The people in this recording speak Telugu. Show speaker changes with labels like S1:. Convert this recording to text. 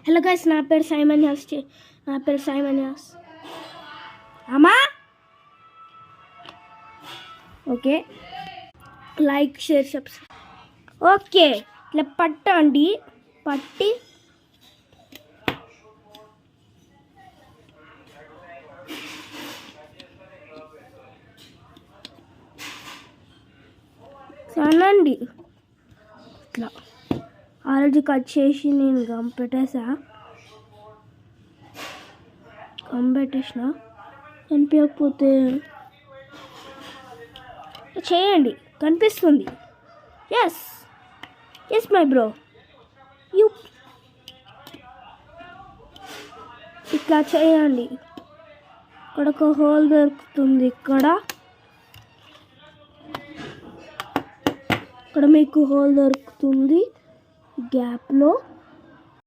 S1: హలో గైస్, నా పేరు సైమన్ యాస్. అమ్మా okay, like share subscribe. Okay, ఇట్లా పట్టండి. పట్టి సనండి. ఇట్లా ఆల్రెడీ కట్ చేసి నేను గమ్ పెట్టేసిన. కనిపించకపోతే చేయండి, కనిపిస్తుంది. ఎస్ మై బ్రో, యూ ఇట్లా చేయండి. ఇక్కడ ఒక హోల్ దొరుకుతుంది. ఇక్కడ మీకు హోల్ దొరుకుతుంది గ్యాప్లో.